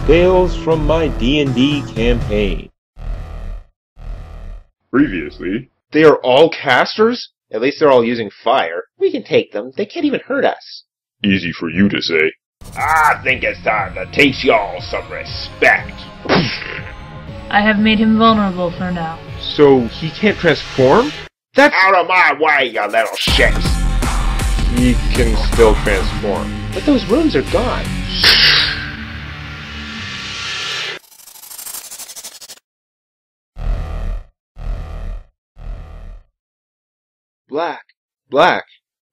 Tales from my D&D campaign. Previously. They are all casters? At least they're all using fire. We can take them. They can't even hurt us. Easy for you to say. I think it's time to teach y'all some respect. I have made him vulnerable for now. So he can't transform? That's out of my way, you little shits. He can still transform. But those runes are gone. Black.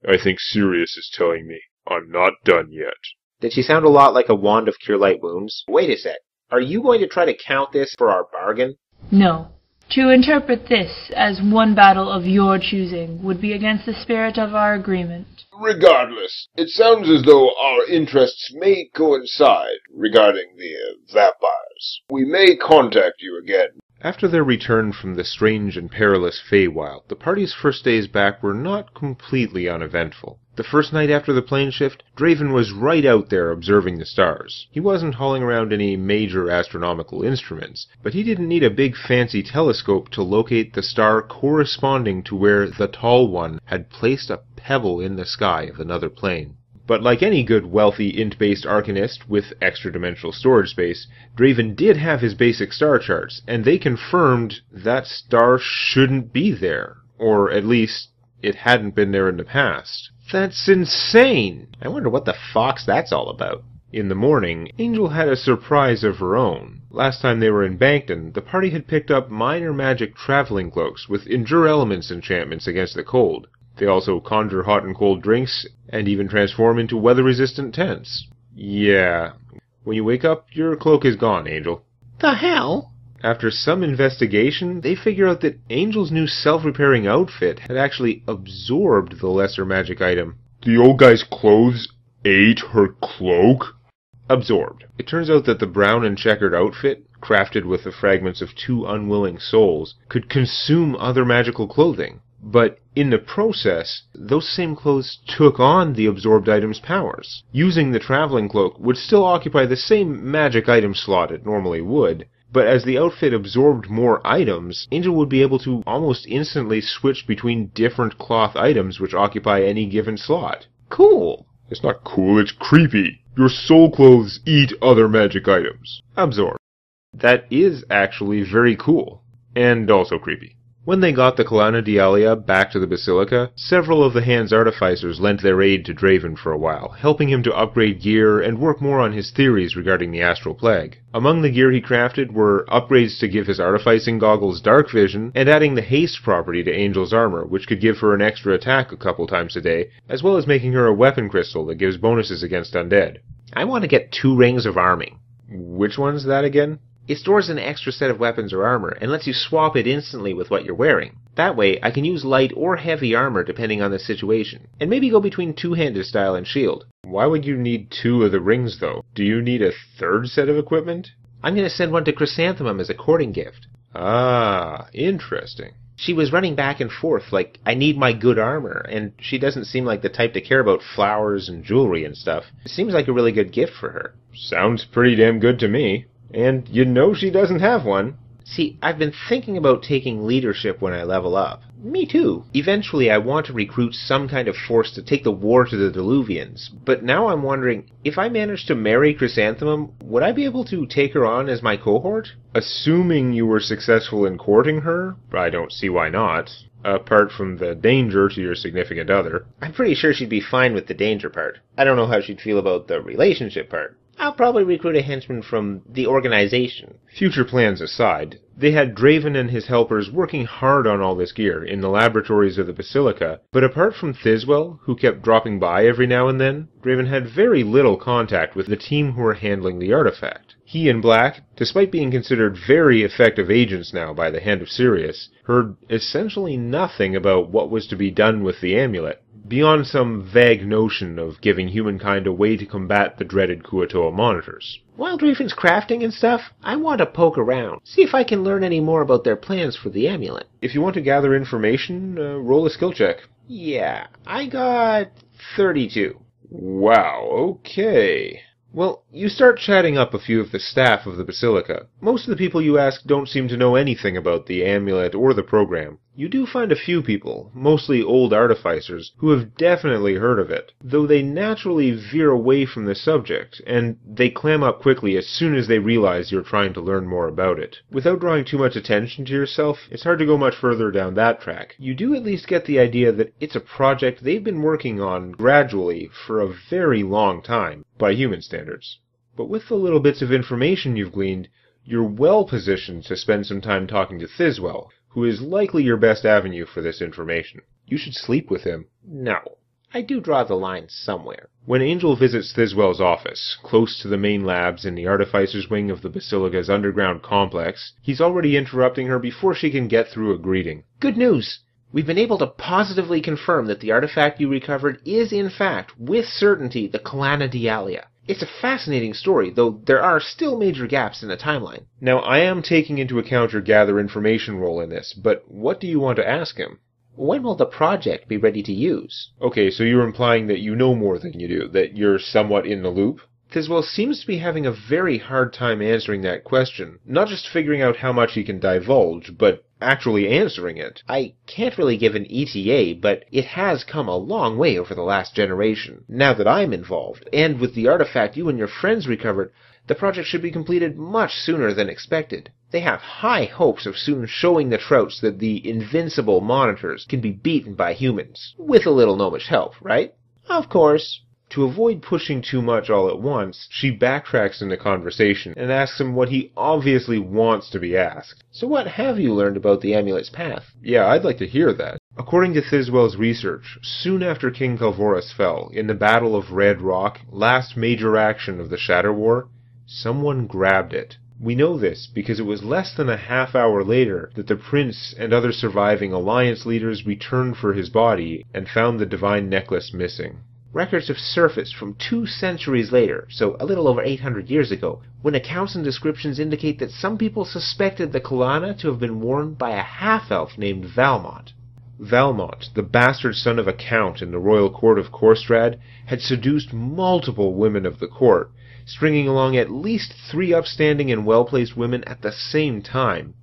I think Sirius is telling me I'm not done yet. Did she sound a lot like a wand of cure light wounds? Wait a sec. Are you going to try to count this for our bargain? No. To interpret this as one battle of your choosing would be against the spirit of our agreement. Regardless, it sounds as though our interests may coincide regarding the vampires. We may contact you again. After their return from the strange and perilous Feywild, the party's first days back were not completely uneventful. The first night after the plane shift, Draven was right out there observing the stars. He wasn't hauling around any major astronomical instruments, but he didn't need a big fancy telescope to locate the star corresponding to where the Tall One had placed a pebble in the sky of another plane. But like any good wealthy int-based arcanist with extra-dimensional storage space, Draven did have his basic star charts, and they confirmed that star shouldn't be there. Or at least, it hadn't been there in the past. That's insane! I wonder what the fox that's all about. In the morning, Angel had a surprise of her own. Last time they were in Bankton, the party had picked up minor magic traveling cloaks with Endure Elements enchantments against the cold. They also conjure hot and cold drinks, and even transform into weather-resistant tents. Yeah. When you wake up, your cloak is gone, Angel. The hell? After some investigation, they figure out that Angel's new self-repairing outfit had actually absorbed the lesser magic item. The old guy's clothes ate her cloak? Absorbed. It turns out that the brown and checkered outfit, crafted with the fragments of two unwilling souls, could consume other magical clothing. But in the process, those same clothes took on the absorbed item's powers. Using the traveling cloak would still occupy the same magic item slot it normally would, but as the outfit absorbed more items, Angel would be able to almost instantly switch between different cloth items which occupy any given slot. Cool! It's not cool, it's creepy. Your soul clothes eat other magic items. Absorb. That is actually very cool. And also creepy. When they got the Kalana Dialia back to the Basilica, several of the Hand's artificers lent their aid to Draven for a while, helping him to upgrade gear and work more on his theories regarding the astral plague. Among the gear he crafted were upgrades to give his artificing goggles dark vision, and adding the haste property to Angel's armor, which could give her an extra attack a couple times a day, as well as making her a weapon crystal that gives bonuses against undead. I want to get 2 rings of arming. Which one's that again? It stores an extra set of weapons or armor, and lets you swap it instantly with what you're wearing. That way, I can use light or heavy armor depending on the situation, and maybe go between two-handed style and shield. Why would you need 2 of the rings, though? Do you need a 3rd set of equipment? I'm going to send one to Chrysanthemum as a courting gift. Ah, interesting. She was running back and forth like, I need my good armor, and she doesn't seem like the type to care about flowers and jewelry and stuff. It seems like a really good gift for her. Sounds pretty damn good to me. And you know she doesn't have one. See, I've been thinking about taking leadership when I level up. Me too. Eventually I want to recruit some kind of force to take the war to the Diluvians. But now I'm wondering, if I managed to marry Chrysanthemum, would I be able to take her on as my cohort? Assuming you were successful in courting her, I don't see why not. Apart from the danger to your significant other. I'm pretty sure she'd be fine with the danger part. I don't know how she'd feel about the relationship part. I'll probably recruit a henchman from the organization. Future plans aside, they had Draven and his helpers working hard on all this gear in the laboratories of the Basilica, but apart from Thiswell, who kept dropping by every now and then, Draven had very little contact with the team who were handling the artifact. He and Black, despite being considered very effective agents now by the Hand of Sirius, heard essentially nothing about what was to be done with the amulet, beyond some vague notion of giving humankind a way to combat the dreaded Kuo-toa monitors. While Draven's crafting and stuff, I want to poke around, see if I can learn any more about their plans for the amulet. If you want to gather information, roll a skill check. Yeah, I got 32. Wow, okay. Well, you start chatting up a few of the staff of the Basilica. Most of the people you ask don't seem to know anything about the amulet or the program. You do find a few people, mostly old artificers, who have definitely heard of it, though they naturally veer away from the subject, and they clam up quickly as soon as they realize you're trying to learn more about it. Without drawing too much attention to yourself, it's hard to go much further down that track. You do at least get the idea that it's a project they've been working on gradually for a very long time, by human standards. But with the little bits of information you've gleaned, you're well positioned to spend some time talking to Thiswell, who is likely your best avenue for this information. You should sleep with him. No. I do draw the line somewhere. When Angel visits Thiswell's office, close to the main labs in the Artificer's wing of the Basilica's underground complex, he's already interrupting her before she can get through a greeting. Good news! We've been able to positively confirm that the artifact you recovered is, in fact, with certainty, the Kalana Dialia. It's a fascinating story, though there are still major gaps in the timeline. Now, I am taking into account your gather information role in this, but what do you want to ask him? When will the project be ready to use? Okay, so you're implying that you know more than you do, that you're somewhat in the loop? Thiswell seems to be having a very hard time answering that question. Not just figuring out how much he can divulge, but actually answering it. I can't really give an ETA, but it has come a long way over the last generation. Now that I'm involved, and with the artifact you and your friends recovered, the project should be completed much sooner than expected. They have high hopes of soon showing the Trouts that the invincible monitors can be beaten by humans. With a little gnomish help, right? Of course. To avoid pushing too much all at once, she backtracks in the conversation and asks him what he obviously wants to be asked. So what have you learned about the amulet's path? Yeah, I'd like to hear that. According to Thiswell's research, soon after King Calvorus fell, in the Battle of Red Rock, last major action of the Shatter War, someone grabbed it. We know this because it was less than a half hour later that the prince and other surviving Alliance leaders returned for his body and found the divine necklace missing. Records have surfaced from 2 centuries later, so a little over 800 years ago, when accounts and descriptions indicate that some people suspected the Kalana to have been worn by a half-elf named Valmont. Valmont, the bastard son of a count in the royal court of Korstrad, had seduced multiple women of the court, stringing along at least 3 upstanding and well-placed women at the same time,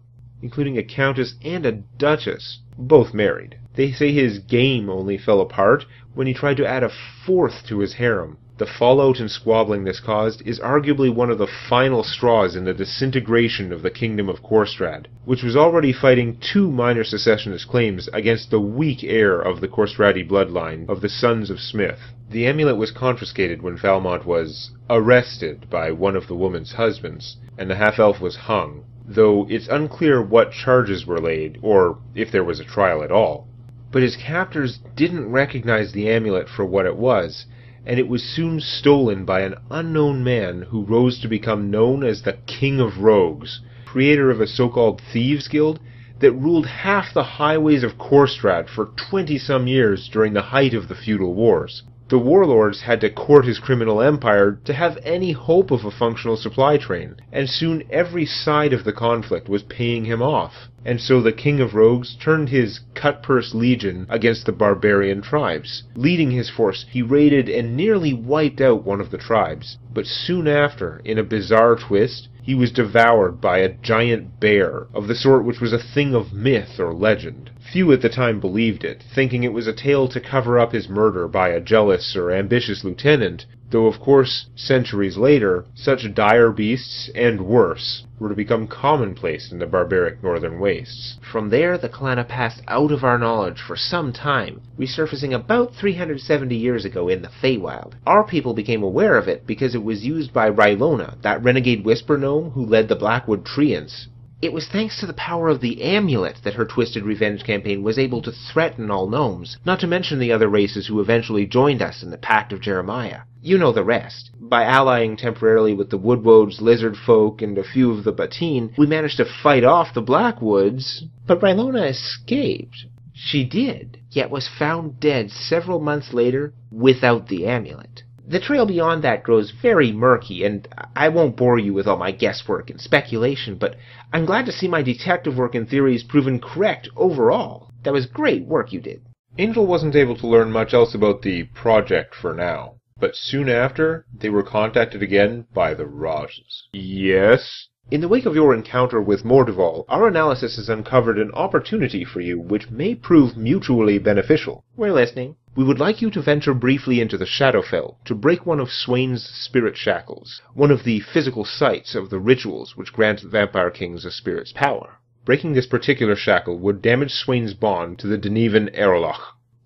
including a countess and a duchess, both married. They say his game only fell apart when he tried to add a 4th to his harem. The fallout and squabbling this caused is arguably one of the final straws in the disintegration of the Kingdom of Korstrad, which was already fighting 2 minor secessionist claims against the weak heir of the Korstradi bloodline of the Sons of Smith. The amulet was confiscated when Valmont was arrested by one of the woman's husbands, and the half-elf was hung, though it's unclear what charges were laid, or if there was a trial at all. But his captors didn't recognize the amulet for what it was, and it was soon stolen by an unknown man who rose to become known as the King of Rogues, creator of a so-called thieves guild that ruled half the highways of Korstrad for 20-some years during the height of the feudal wars. The warlords had to court his criminal empire to have any hope of a functional supply train, and soon every side of the conflict was paying him off. And so the King of Rogues turned his cut-purse legion against the barbarian tribes. Leading his force, he raided and nearly wiped out one of the tribes. But soon after, in a bizarre twist, he was devoured by a giant bear, of the sort which was a thing of myth or legend. Few at the time believed it, thinking it was a tale to cover up his murder by a jealous or ambitious lieutenant, though of course, centuries later, such dire beasts, and worse, were to become commonplace in the barbaric northern wastes. From there, the Kalana passed out of our knowledge for some time, resurfacing about 370 years ago in the Feywild. Our people became aware of it because it was used by Rylona, that renegade whisper gnome who led the Blackwood Treants. It was thanks to the power of the amulet that her twisted revenge campaign was able to threaten all gnomes, not to mention the other races who eventually joined us in the Pact of Jeremiah. You know the rest. By allying temporarily with the Woodwodes, lizard folk, and a few of the Bateen, we managed to fight off the Blackwoods, but Rylona escaped. She did, yet was found dead several months later without the amulet. The trail beyond that grows very murky, and I won't bore you with all my guesswork and speculation, but I'm glad to see my detective work and theories proven correct overall. That was great work you did. Angel wasn't able to learn much else about the project for now. But soon after, they were contacted again by the Rajas. Yes? In the wake of your encounter with Mordeval, our analysis has uncovered an opportunity for you which may prove mutually beneficial. We're listening. We would like you to venture briefly into the Shadowfell to break one of Swain's spirit shackles, one of the physical sites of the rituals which grant Vampire Kings a spirit's power. Breaking this particular shackle would damage Swain's bond to the Denevan Erlach.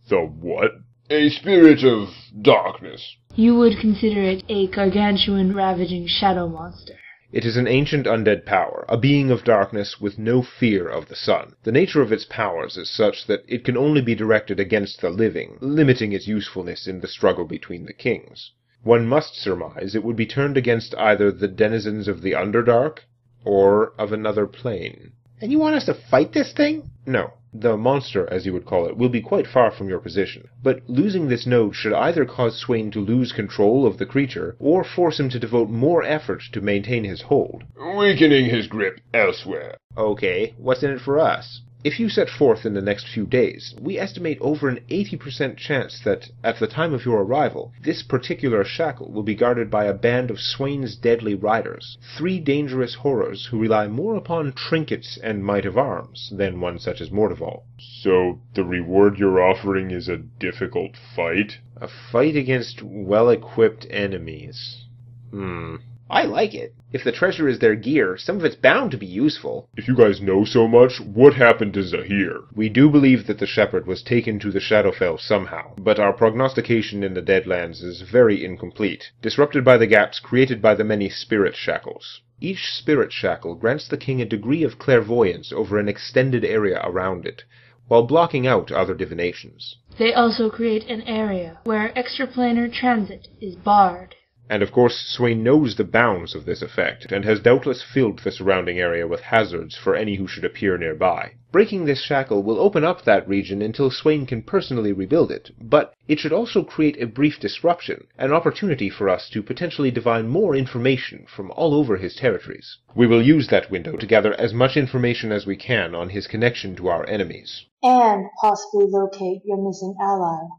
The what? A spirit of darkness. You would consider it a gargantuan, ravaging shadow monster. It is an ancient undead power, a being of darkness with no fear of the sun. The nature of its powers is such that it can only be directed against the living, limiting its usefulness in the struggle between the kings. One must surmise it would be turned against either the denizens of the Underdark, or of another plane. And you want us to fight this thing? No. The monster, as you would call it, will be quite far from your position, but losing this node should either cause Swain to lose control of the creature, or force him to devote more effort to maintain his hold. Weakening his grip elsewhere. Okay, what's in it for us? If you set forth in the next few days, we estimate over an 80% chance that, at the time of your arrival, this particular shackle will be guarded by a band of Swain's deadly riders, 3 dangerous horrors who rely more upon trinkets and might of arms than one such as Mordeval. So, the reward you're offering is a difficult fight? A fight against well-equipped enemies. I like it. If the treasure is their gear, some of it's bound to be useful. If you guys know so much, what happened to Zahir? We do believe that the shepherd was taken to the Shadowfell somehow, but our prognostication in the Deadlands is very incomplete, disrupted by the gaps created by the many spirit shackles. Each spirit shackle grants the king a degree of clairvoyance over an extended area around it, while blocking out other divinations. They also create an area where extraplanar transit is barred. And of course, Swain knows the bounds of this effect, and has doubtless filled the surrounding area with hazards for any who should appear nearby. Breaking this shackle will open up that region until Swain can personally rebuild it, but it should also create a brief disruption, an opportunity for us to potentially divine more information from all over his territories. We will use that window to gather as much information as we can on his connection to our enemies. And possibly locate your missing ally.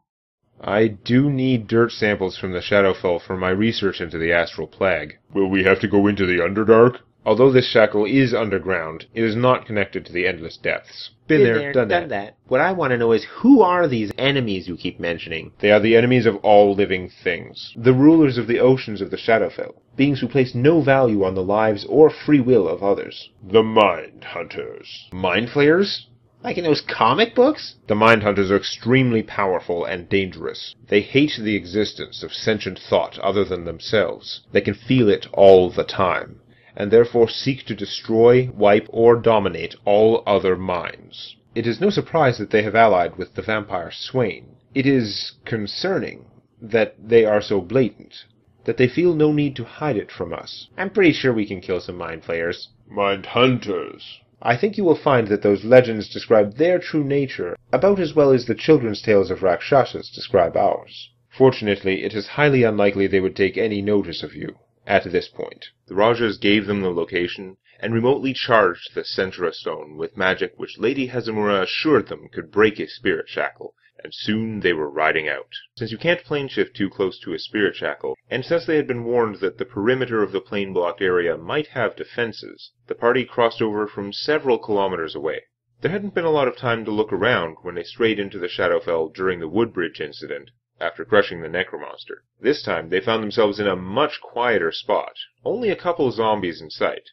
I do need dirt samples from the Shadowfell for my research into the Astral Plague. Will we have to go into the Underdark? Although this shackle is underground, it is not connected to the Endless Depths. Been there, done that. What I want to know is, who are these enemies you keep mentioning? They are the enemies of all living things, the rulers of the oceans of the Shadowfell, beings who place no value on the lives or free will of others. The Mind Hunters. Mind Flayers? Like in those comic books? The Mind Hunters are extremely powerful and dangerous. They hate the existence of sentient thought other than themselves. They can feel it all the time, and therefore seek to destroy, wipe, or dominate all other minds. It is no surprise that they have allied with the vampire Swain. It is concerning that they are so blatant, that they feel no need to hide it from us. I'm pretty sure we can kill some Mind Flayers. Mind Hunters. I think you will find that those legends describe their true nature about as well as the children's tales of Rakshasas describe ours. Fortunately, it is highly unlikely they would take any notice of you at this point. The Rajas gave them the location, and remotely charged the Centra Stone with magic which Lady Hezimura assured them could break a spirit shackle, and soon they were riding out. Since you can't plane shift too close to a spirit shackle, and since they had been warned that the perimeter of the plane-blocked area might have defenses, the party crossed over from several kilometers away. There hadn't been a lot of time to look around when they strayed into the Shadowfell during the Woodbridge incident, after crushing the Necromonster. This time they found themselves in a much quieter spot, only a couple zombies in sight.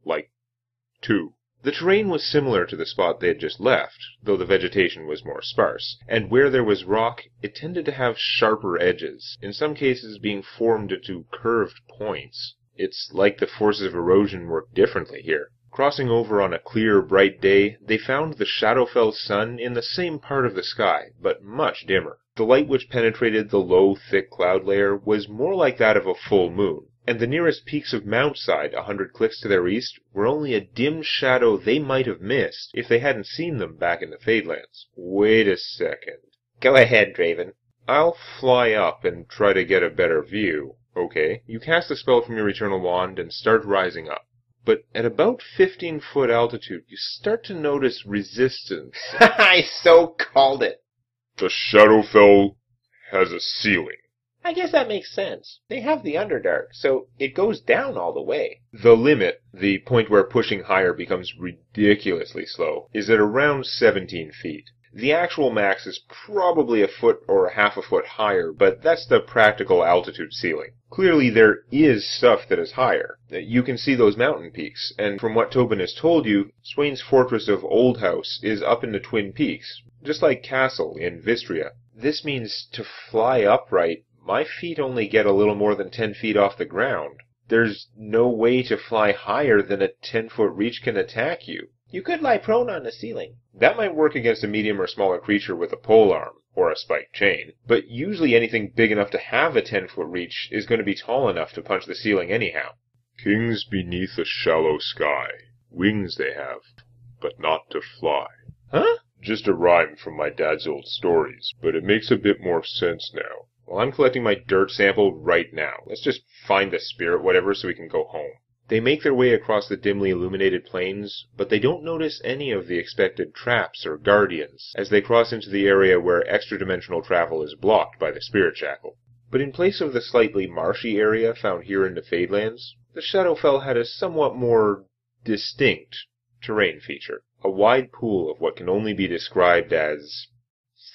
Like 2. The terrain was similar to the spot they had just left, though the vegetation was more sparse, and where there was rock, it tended to have sharper edges, in some cases being formed into curved points. It's like the forces of erosion work differently here. Crossing over on a clear, bright day, they found the Shadowfell sun in the same part of the sky, but much dimmer. The light which penetrated the low, thick cloud layer was more like that of a full moon, and the nearest peaks of Mountside, 100 cliffs to their east, were only a dim shadow they might have missed if they hadn't seen them back in the Fadelands. Wait a second. Go ahead, Draven. I'll fly up and try to get a better view. Okay, you cast a spell from your Eternal Wand and start rising up. But at about 15-foot altitude, you start to notice resistance. I so called it. The Shadowfell has a ceiling. I guess that makes sense. They have the Underdark, so it goes down all the way. The limit, the point where pushing higher becomes ridiculously slow, is at around 17 feet. The actual max is probably a foot or a half a foot higher, but that's the practical altitude ceiling. Clearly there is stuff that is higher. You can see those mountain peaks, and from what Tobin has told you, Swain's fortress of Old House is up in the Twin Peaks, just like Castle in Vistria. This means to fly upright, my feet only get a little more than 10 feet off the ground. There's no way to fly higher than a 10-foot reach can attack you. You could lie prone on the ceiling. That might work against a medium or smaller creature with a polearm, or a spiked chain, but usually anything big enough to have a 10-foot reach is going to be tall enough to punch the ceiling anyhow. Kings beneath a shallow sky. Wings they have, but not to fly. Huh? Just a rhyme from my dad's old stories, but it makes a bit more sense now. Well, I'm collecting my dirt sample right now. Let's just find the spirit whatever so we can go home. They make their way across the dimly illuminated plains, but they don't notice any of the expected traps or guardians as they cross into the area where extra-dimensional travel is blocked by the spirit shackle. But in place of the slightly marshy area found here in the Fadelands, the Shadowfell had a somewhat more distinct terrain feature. A wide pool of what can only be described as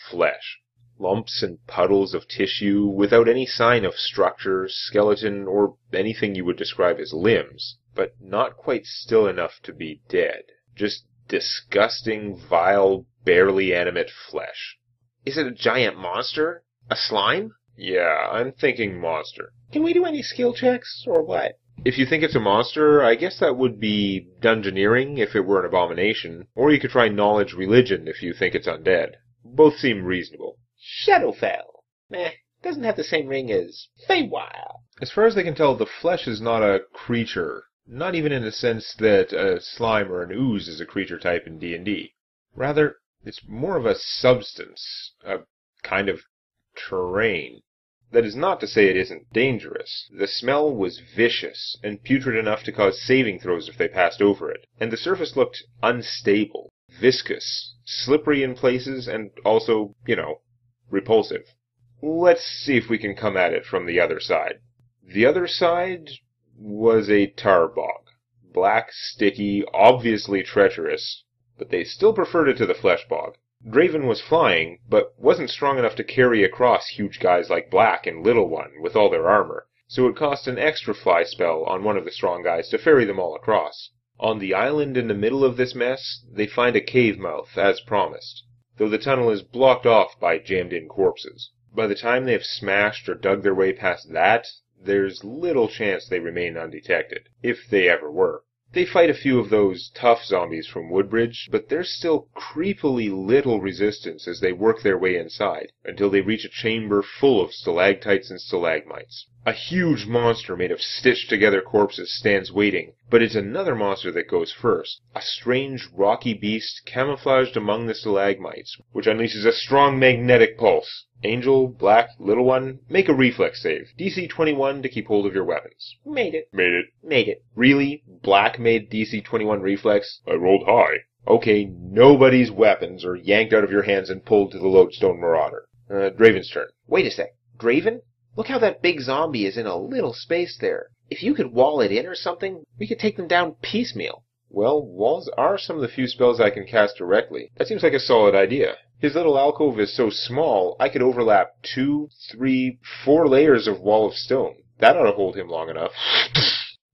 flesh. Lumps and puddles of tissue without any sign of structure, skeleton, or anything you would describe as limbs, but not quite still enough to be dead. Just disgusting, vile, barely animate flesh. Is it a giant monster? A slime? Yeah, I'm thinking monster. Can we do any skill checks, or what? If you think it's a monster, I guess that would be dungeoneering if it were an abomination, or you could try knowledge religion if you think it's undead. Both seem reasonable. Shadowfell. Doesn't have the same ring as Feywild. As far as they can tell, the flesh is not a creature. Not even in the sense that a slime or an ooze is a creature type in D&D. Rather, it's more of a substance, a kind of terrain. That is not to say it isn't dangerous. The smell was vicious and putrid enough to cause saving throws if they passed over it, and the surface looked unstable, viscous, slippery in places, and also, repulsive. Let's see if we can come at it from the other side. The other side was a tar bog. Black, sticky, obviously treacherous, but they still preferred it to the flesh bog. Draven was flying, but wasn't strong enough to carry across huge guys like Black and Little One with all their armor, so it cost an extra fly spell on one of the strong guys to ferry them all across. On the island in the middle of this mess, they find a cave mouth, as promised, though the tunnel is blocked off by jammed-in corpses. By the time they have smashed or dug their way past that, there's little chance they remain undetected, if they ever were. They fight a few of those tough zombies from Woodbridge, but there's still creepily little resistance as they work their way inside, until they reach a chamber full of stalactites and stalagmites. A huge monster made of stitched-together corpses stands waiting, but it's another monster that goes first. A strange, rocky beast camouflaged among the stalagmites, which unleashes a strong magnetic pulse. Angel, Black, Little One, make a reflex save. DC 21 to keep hold of your weapons. Made it. Made it. Really? Black made DC 21 reflex? I rolled high. Okay, nobody's weapons are yanked out of your hands and pulled to the Lodestone Marauder. Draven's turn. Wait a sec. Draven? Look how that big zombie is in a little space there. If you could wall it in or something, we could take them down piecemeal. Well, walls are some of the few spells I can cast directly. That seems like a solid idea. His little alcove is so small, I could overlap 2, 3, 4 layers of wall of stone. That ought to hold him long enough.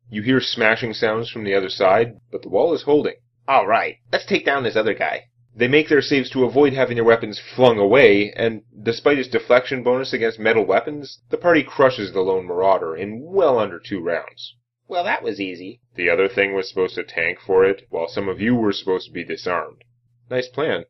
You hear smashing sounds from the other side, but the wall is holding. All right, let's take down this other guy. They make their saves to avoid having their weapons flung away, and despite its deflection bonus against metal weapons, the party crushes the lone marauder in well under 2 rounds. Well, that was easy. The other thing was supposed to tank for it, while some of you were supposed to be disarmed. Nice plan.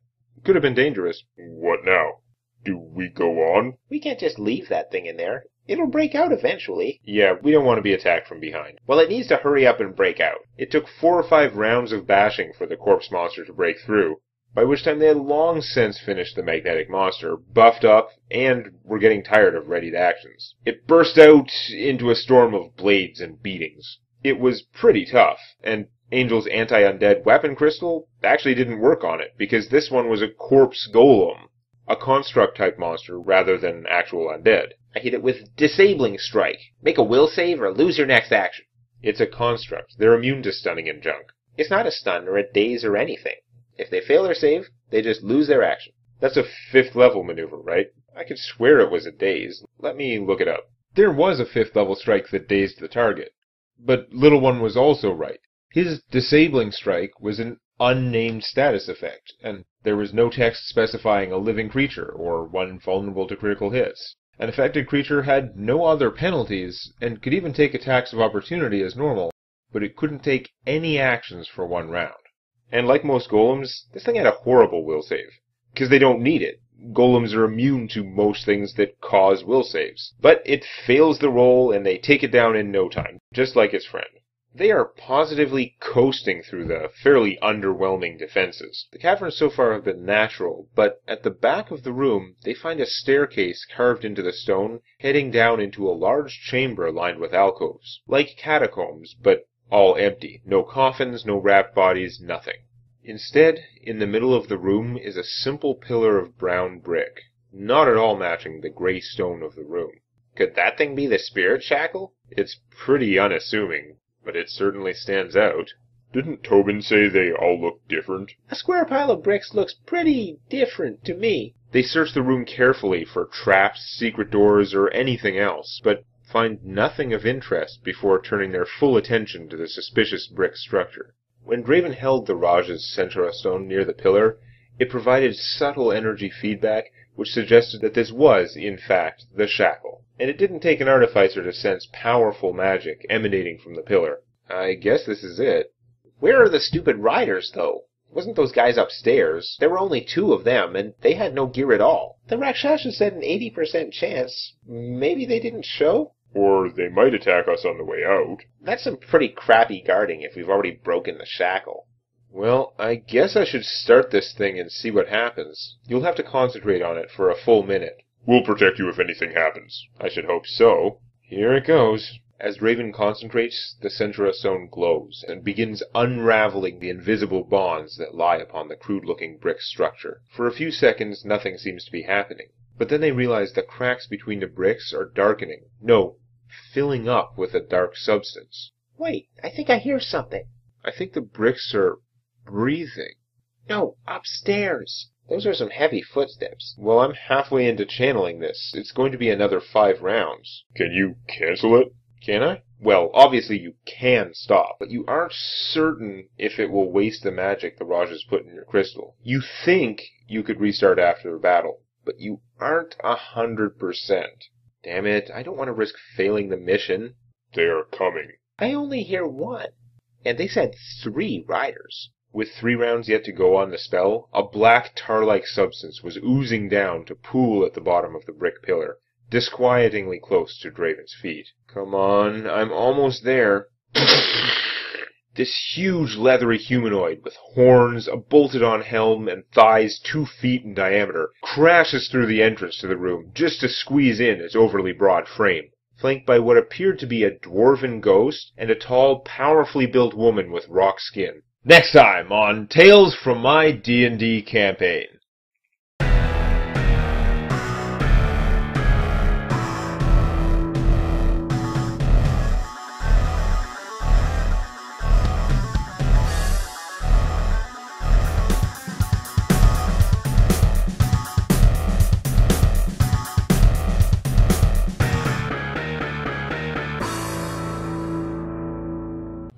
Could have been dangerous. What now? Do we go on? We can't just leave that thing in there. It'll break out eventually. Yeah, we don't want to be attacked from behind. Well, it needs to hurry up and break out. It took 4 or 5 rounds of bashing for the corpse monster to break through, by which time they had long since finished the magnetic monster, buffed up, and were getting tired of readied actions. It burst out into a storm of blades and beatings. It was pretty tough, and Angel's anti-undead weapon crystal actually didn't work on it, because this one was a corpse golem. A construct-type monster rather than an actual undead. I hit it with Disabling Strike. Make a will save or lose your next action. It's a construct. They're immune to stunning and junk. It's not a stun or a daze or anything. If they fail their save, they just lose their action. That's a 5th level maneuver, right? I could swear it was a daze. Let me look it up. There was a 5th level strike that dazed the target. But Little One was also right. His Disabling Strike was an unnamed status effect, and there was no text specifying a living creature or one vulnerable to critical hits. An affected creature had no other penalties, and could even take attacks of opportunity as normal, but it couldn't take any actions for 1 round. And like most golems, this thing had a horrible will save. Because they don't need it. Golems are immune to most things that cause will saves. But it fails the roll, and they take it down in no time, just like its friend. They are positively coasting through the fairly underwhelming defenses. The caverns so far have been natural, but at the back of the room, they find a staircase carved into the stone, heading down into a large chamber lined with alcoves. Like catacombs, but all empty. No coffins, no wrapped bodies, nothing. Instead, in the middle of the room is a simple pillar of brown brick, not at all matching the gray stone of the room. Could that thing be the spirit shackle? It's pretty unassuming, but it certainly stands out. Didn't Tobin say they all look different? A square pile of bricks looks pretty different to me. They search the room carefully for traps, secret doors, or anything else, but find nothing of interest before turning their full attention to the suspicious brick structure. When Draven held the Raj's Centra stone near the pillar, it provided subtle energy feedback which suggested that this was, in fact, the shackle. And it didn't take an artificer to sense powerful magic emanating from the pillar. I guess this is it. Where are the stupid riders, though? Wasn't those guys upstairs? There were only 2 of them, and they had no gear at all. The Rakshasa said an 80% chance. Maybe they didn't show? Or they might attack us on the way out. That's some pretty crappy guarding if we've already broken the shackle. Well, I guess I should start this thing and see what happens. You'll have to concentrate on it for a full minute. We'll protect you if anything happens. I should hope so. Here it goes. As Draven concentrates, the Centra stone glows and begins unraveling the invisible bonds that lie upon the crude-looking brick structure. For a few seconds, nothing seems to be happening. But then they realize the cracks between the bricks are darkening. No, filling up with a dark substance. Wait, I think I hear something. I think the bricks are breathing. No, upstairs. Those are some heavy footsteps. Well, I'm halfway into channeling this. It's going to be another 5 rounds. Can you cancel it? Can I? Well, obviously you can stop, but you aren't certain if it will waste the magic the Raj has put in your crystal. You think you could restart after the battle, but you aren't 100%. Damn it, I don't want to risk failing the mission. They are coming. I only hear 1, and they said 3 riders. With 3 rounds yet to go on the spell, a black tar-like substance was oozing down to pool at the bottom of the brick pillar, disquietingly close to Draven's feet. Come on, I'm almost there. This huge leathery humanoid with horns, a bolted-on helm, and thighs 2 feet in diameter crashes through the entrance to the room just to squeeze in its overly broad frame, flanked by what appeared to be a dwarven ghost and a tall, powerfully built woman with rock skin. Next time on Tales from My D&D Campaign.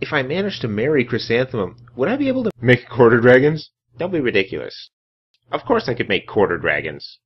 If I managed to marry Chrysanthemum, would I be able to Make quarter dragons? Don't be ridiculous. Of course I could make quarter dragons.